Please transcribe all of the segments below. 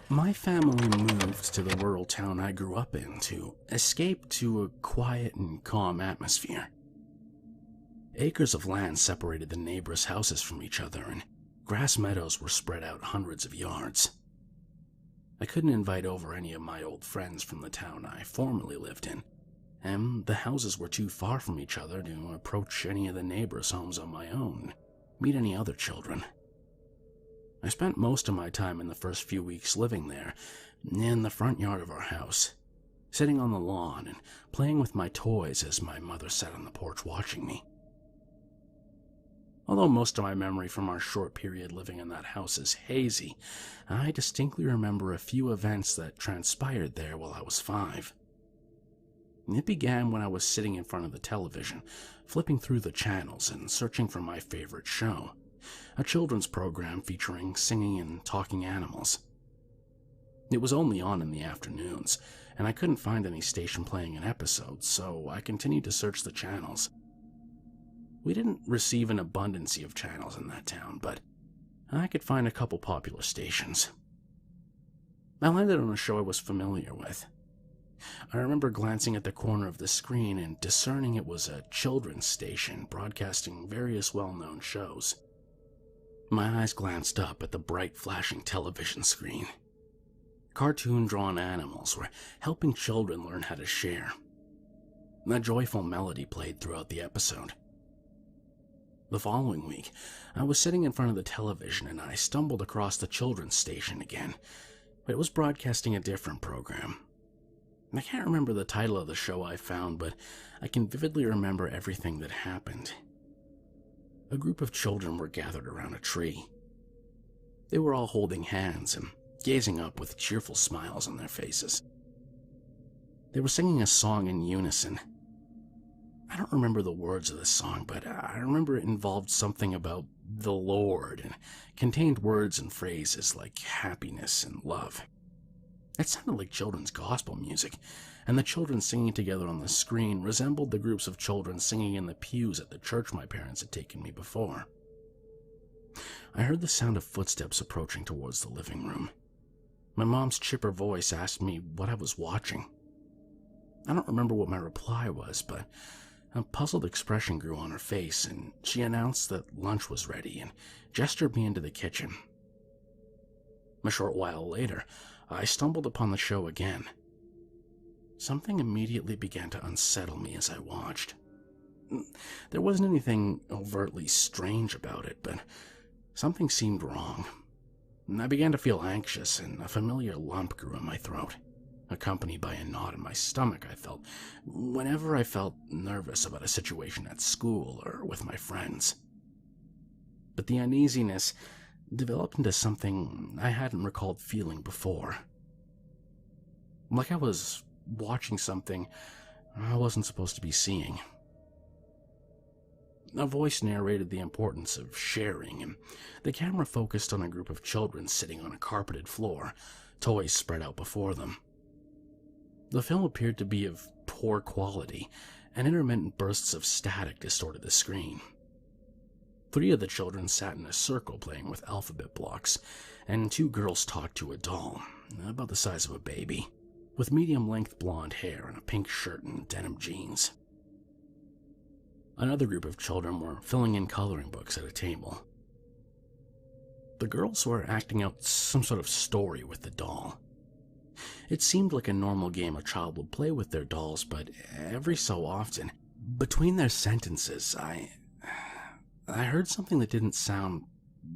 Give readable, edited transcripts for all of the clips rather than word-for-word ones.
My family moved to the rural town I grew up in to escape to a quiet and calm atmosphere. Acres of land separated the neighbors' houses from each other, and grass meadows were spread out hundreds of yards. I couldn't invite over any of my old friends from the town I formerly lived in, and the houses were too far from each other to approach any of the neighbors' homes on my own, meet any other children. I spent most of my time in the first few weeks living there, in the front yard of our house, sitting on the lawn and playing with my toys as my mother sat on the porch watching me. Although most of my memory from our short period living in that house is hazy, I distinctly remember a few events that transpired there while I was 5. It began when I was sitting in front of the television, flipping through the channels and searching for my favorite show, a children's program featuring singing and talking animals. It was only on in the afternoons, and I couldn't find any station playing an episode, so I continued to search the channels. We didn't receive an abundance of channels in that town, but I could find a couple popular stations. I landed on a show I was familiar with. I remember glancing at the corner of the screen and discerning it was a children's station broadcasting various well-known shows. My eyes glanced up at the bright flashing television screen. Cartoon-drawn animals were helping children learn how to share. A joyful melody played throughout the episode. The following week, I was sitting in front of the television and I stumbled across the children's station again. It was broadcasting a different program. I can't remember the title of the show I found, but I can vividly remember everything that happened. A group of children were gathered around a tree. They were all holding hands and gazing up with cheerful smiles on their faces. They were singing a song in unison. I don't remember the words of the song, but I remember it involved something about the Lord and contained words and phrases like happiness and love. It sounded like children's gospel music, and the children singing together on the screen resembled the groups of children singing in the pews at the church my parents had taken me before. I heard the sound of footsteps approaching towards the living room. My mom's chipper voice asked me what I was watching. I don't remember what my reply was, but a puzzled expression grew on her face, and she announced that lunch was ready and gestured me into the kitchen. A short while later, I stumbled upon the show again. Something immediately began to unsettle me as I watched. There wasn't anything overtly strange about it, but something seemed wrong. I began to feel anxious, and a familiar lump grew in my throat, accompanied by a knot in my stomach I felt whenever I felt nervous about a situation at school or with my friends. But the uneasiness developed into something I hadn't recalled feeling before. Like I was watching something I wasn't supposed to be seeing. A voice narrated the importance of sharing, and the camera focused on a group of children sitting on a carpeted floor, toys spread out before them. The film appeared to be of poor quality, and intermittent bursts of static distorted the screen. 3 of the children sat in a circle playing with alphabet blocks, and 2 girls talked to a doll, about the size of a baby, with medium-length blonde hair and a pink shirt and denim jeans. Another group of children were filling in coloring books at a table. The girls were acting out some sort of story with the doll. It seemed like a normal game a child would play with their dolls, but every so often, between their sentences, I heard something that didn't sound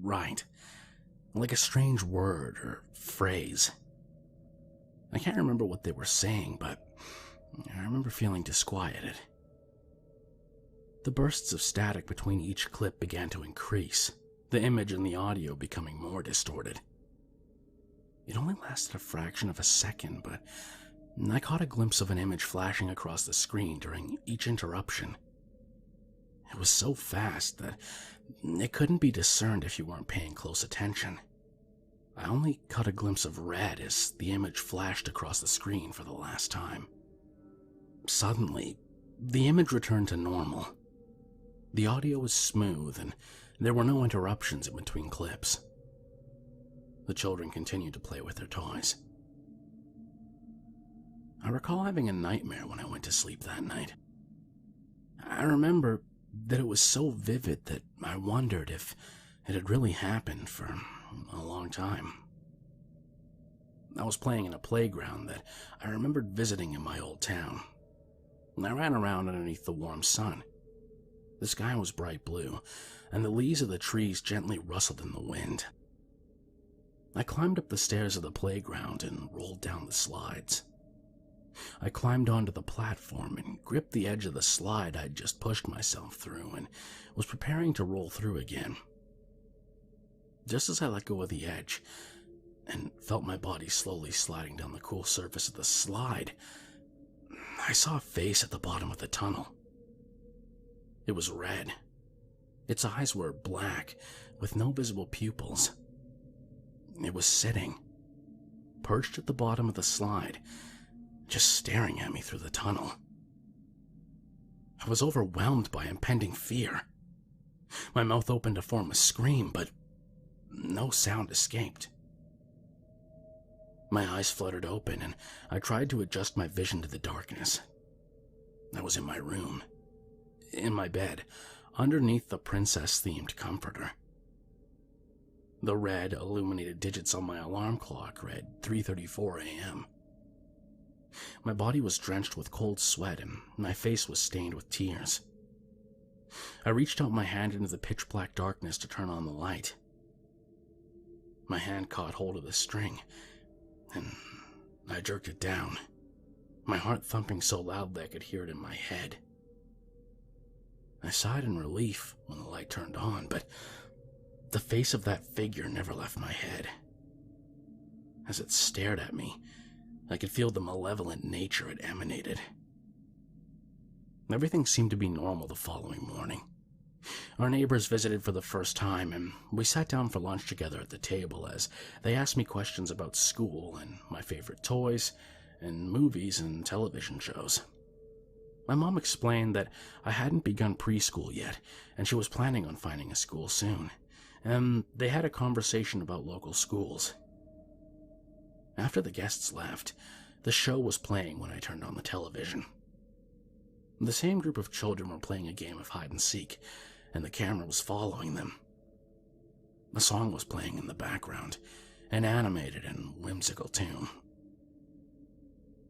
right, like a strange word or phrase. I can't remember what they were saying, but I remember feeling disquieted. The bursts of static between each clip began to increase, the image and the audio becoming more distorted. It only lasted a fraction of a second, but I caught a glimpse of an image flashing across the screen during each interruption. It was so fast that it couldn't be discerned if you weren't paying close attention. I only caught a glimpse of red as the image flashed across the screen for the last time. Suddenly, the image returned to normal. The audio was smooth, and there were no interruptions in between clips. The children continued to play with their toys. I recall having a nightmare when I went to sleep that night. I remember that it was so vivid that I wondered if it had really happened for a long time. I was playing in a playground that I remembered visiting in my old town. I ran around underneath the warm sun. The sky was bright blue, and the leaves of the trees gently rustled in the wind. I climbed up the stairs of the playground and rolled down the slides. I climbed onto the platform and gripped the edge of the slide I'd just pushed myself through and was preparing to roll through again. Just as I let go of the edge and felt my body slowly sliding down the cool surface of the slide, I saw a face at the bottom of the tunnel. It was red. Its eyes were black, with no visible pupils. It was sitting, perched at the bottom of the slide, just staring at me through the tunnel. I was overwhelmed by impending fear. My mouth opened to form a scream, but no sound escaped. My eyes fluttered open, and I tried to adjust my vision to the darkness. I was in my room, in my bed, underneath the princess-themed comforter. The red, illuminated digits on my alarm clock read 3:34 a.m. My body was drenched with cold sweat, and my face was stained with tears. I reached out my hand into the pitch-black darkness to turn on the light. My hand caught hold of the string, and I jerked it down, my heart thumping so loudly I could hear it in my head. I sighed in relief when the light turned on, but the face of that figure never left my head. As it stared at me, I could feel the malevolent nature it emanated. Everything seemed to be normal the following morning. Our neighbors visited for the first time, and we sat down for lunch together at the table as they asked me questions about school and my favorite toys and movies and television shows. My mom explained that I hadn't begun preschool yet, and she was planning on finding a school soon, and they had a conversation about local schools. After the guests left, the show was playing when I turned on the television. The same group of children were playing a game of hide-and-seek, and the camera was following them. A song was playing in the background, an animated and whimsical tune.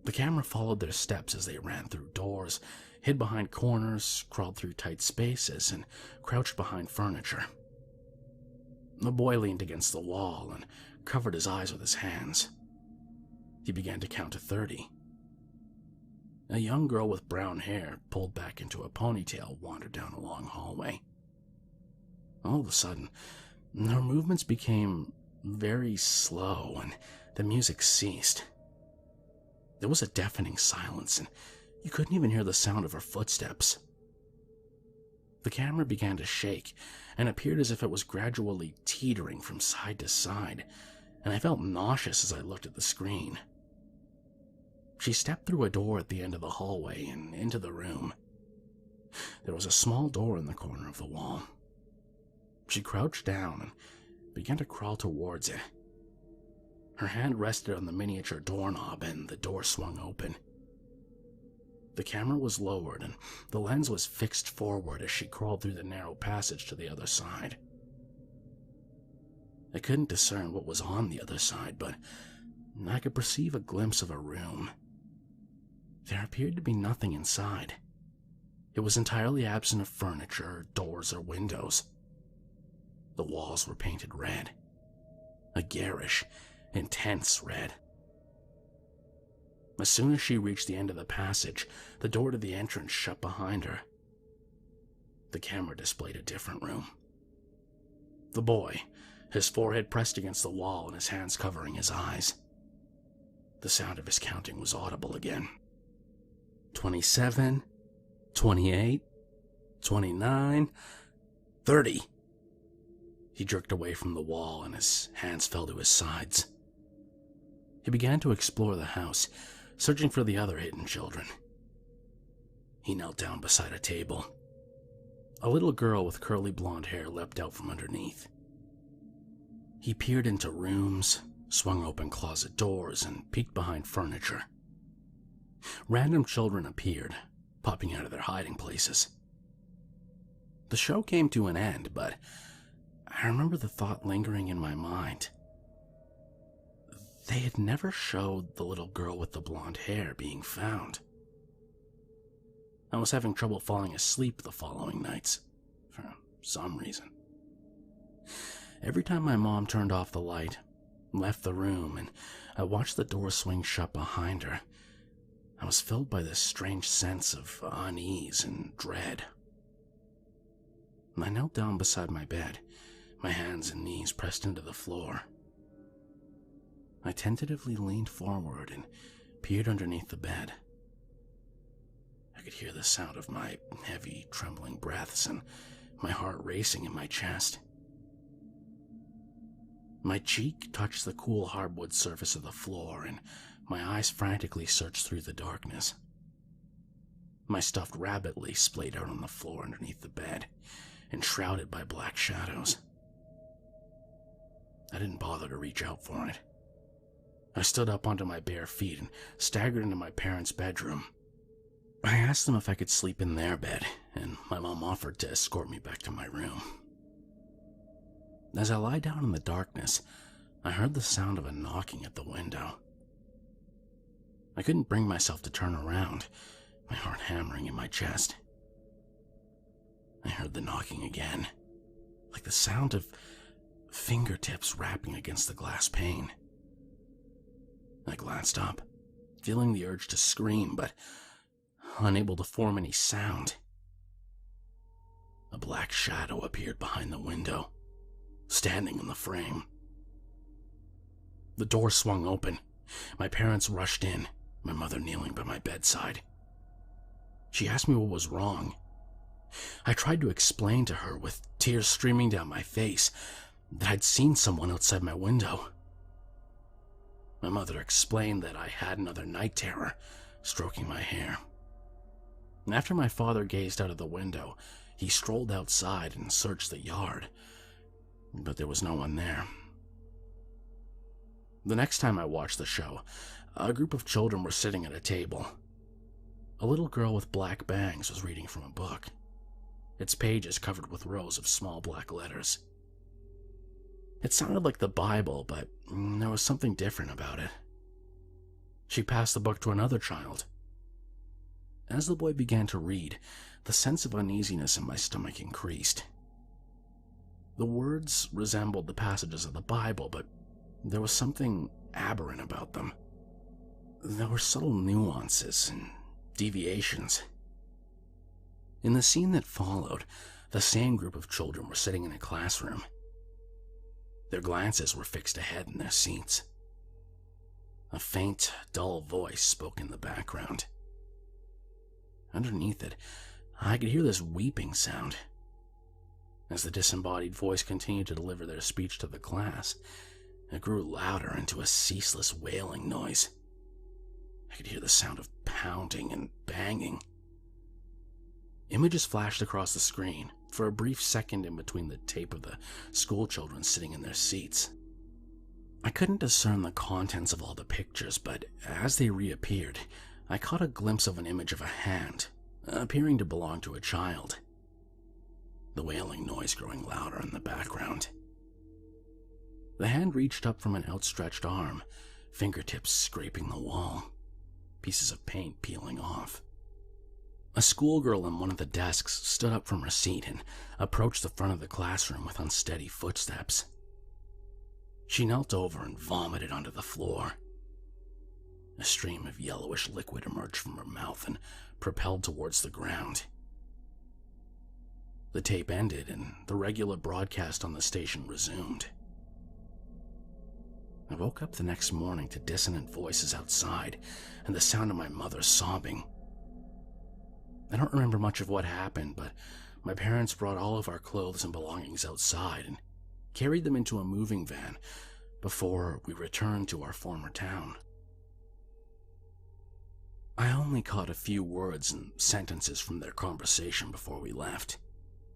The camera followed their steps as they ran through doors, hid behind corners, crawled through tight spaces, and crouched behind furniture. The boy leaned against the wall and covered his eyes with his hands. He began to count to 30. A young girl with brown hair, pulled back into a ponytail, wandered down a long hallway. All of a sudden, her movements became very slow, and the music ceased. There was a deafening silence, and you couldn't even hear the sound of her footsteps. The camera began to shake, and appeared as if it was gradually teetering from side to side, and I felt nauseous as I looked at the screen. She stepped through a door at the end of the hallway and into the room. There was a small door in the corner of the wall. She crouched down and began to crawl towards it. Her hand rested on the miniature doorknob and the door swung open. The camera was lowered and the lens was fixed forward as she crawled through the narrow passage to the other side. I couldn't discern what was on the other side, but I could perceive a glimpse of a room. There appeared to be nothing inside. It was entirely absent of furniture, doors, or windows. The walls were painted red, a garish, intense red. As soon as she reached the end of the passage, the door to the entrance shut behind her. The camera displayed a different room. The boy, his forehead pressed against the wall and his hands covering his eyes. The sound of his counting was audible again. 27, 28, 29, 30. He jerked away from the wall and his hands fell to his sides. He began to explore the house, searching for the other hidden children. He knelt down beside a table. A little girl with curly blonde hair leapt out from underneath. He peered into rooms, swung open closet doors, and peeked behind furniture. Random children appeared, popping out of their hiding places. The show came to an end, but I remember the thought lingering in my mind. They had never showed the little girl with the blonde hair being found. I was having trouble falling asleep the following nights, for some reason. Every time my mom turned off the light, left the room, and I watched the door swing shut behind her, I was filled by this strange sense of unease and dread. I knelt down beside my bed, my hands and knees pressed into the floor. I tentatively leaned forward and peered underneath the bed. I could hear the sound of my heavy, trembling breaths and my heart racing in my chest. My cheek touched the cool hardwood surface of the floor, and my eyes frantically searched through the darkness. My stuffed rabbit lay splayed out on the floor underneath the bed, enshrouded by black shadows. I didn't bother to reach out for it. I stood up onto my bare feet and staggered into my parents' bedroom. I asked them if I could sleep in their bed, and my mom offered to escort me back to my room. As I lay down in the darkness, I heard the sound of a knocking at the window. I couldn't bring myself to turn around, my heart hammering in my chest. I heard the knocking again, like the sound of fingertips rapping against the glass pane. I glanced up, feeling the urge to scream, but unable to form any sound. A black shadow appeared behind the window, standing in the frame. The door swung open. My parents rushed in, my mother kneeling by my bedside. She asked me what was wrong. I tried to explain to her, with tears streaming down my face, that I'd seen someone outside my window. My mother explained that I had another night terror, stroking my hair. And after my father gazed out of the window, he strolled outside and searched the yard, but there was no one there. The next time I watched the show, a group of children were sitting at a table. A little girl with black bangs was reading from a book, its pages covered with rows of small black letters. It sounded like the Bible, but there was something different about it. She passed the book to another child. As the boy began to read, the sense of uneasiness in my stomach increased. The words resembled the passages of the Bible, but there was something aberrant about them. There were subtle nuances and deviations. In the scene that followed, the same group of children were sitting in a classroom. Their glances were fixed ahead in their seats. A faint, dull voice spoke in the background. Underneath it, I could hear this weeping sound. As the disembodied voice continued to deliver their speech to the class, it grew louder into a ceaseless wailing noise. I could hear the sound of pounding and banging. Images flashed across the screen for a brief second in between the tape of the school children sitting in their seats. I couldn't discern the contents of all the pictures, but as they reappeared, I caught a glimpse of an image of a hand, appearing to belong to a child. The wailing noise growing louder in the background. The hand reached up from an outstretched arm, fingertips scraping the wall, pieces of paint peeling off. A schoolgirl in one of the desks stood up from her seat and approached the front of the classroom with unsteady footsteps. She knelt over and vomited onto the floor. A stream of yellowish liquid emerged from her mouth and propelled towards the ground. The tape ended and the regular broadcast on the station resumed. I woke up the next morning to dissonant voices outside and the sound of my mother sobbing. I don't remember much of what happened, but my parents brought all of our clothes and belongings outside and carried them into a moving van before we returned to our former town. I only caught a few words and sentences from their conversation before we left,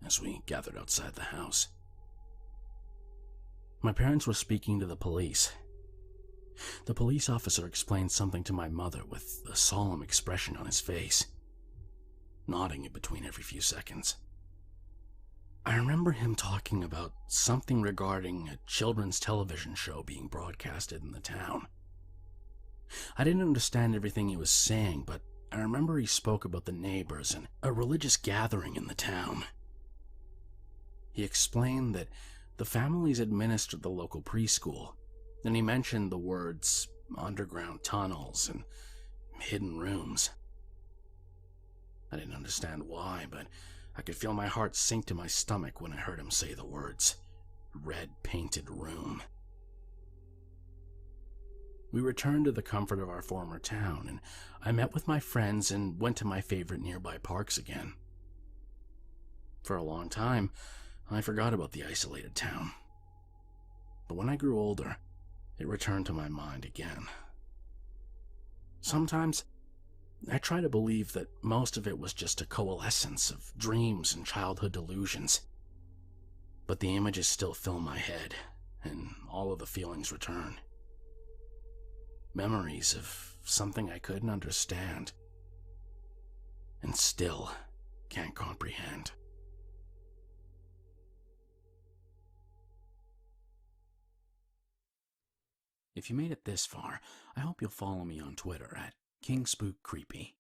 as we gathered outside the house. My parents were speaking to the police. The police officer explained something to my mother with a solemn expression on his face, nodding in between every few seconds. I remember him talking about something regarding a children's television show being broadcasted in the town. I didn't understand everything he was saying, but I remember he spoke about the neighbors and a religious gathering in the town. He explained that the families administered the local preschool, and he mentioned the words underground tunnels and hidden rooms. I didn't understand why, but I could feel my heart sink to my stomach when I heard him say the words, red painted room. We returned to the comfort of our former town, and I met with my friends and went to my favorite nearby parks again. For a long time, I forgot about the isolated town. But when I grew older, it returned to my mind again. Sometimes, I try to believe that most of it was just a coalescence of dreams and childhood delusions. But the images still fill my head, and all of the feelings return. Memories of something I couldn't understand, and still can't comprehend. If you made it this far, I hope you'll follow me on Twitter at KingSpook Creepy.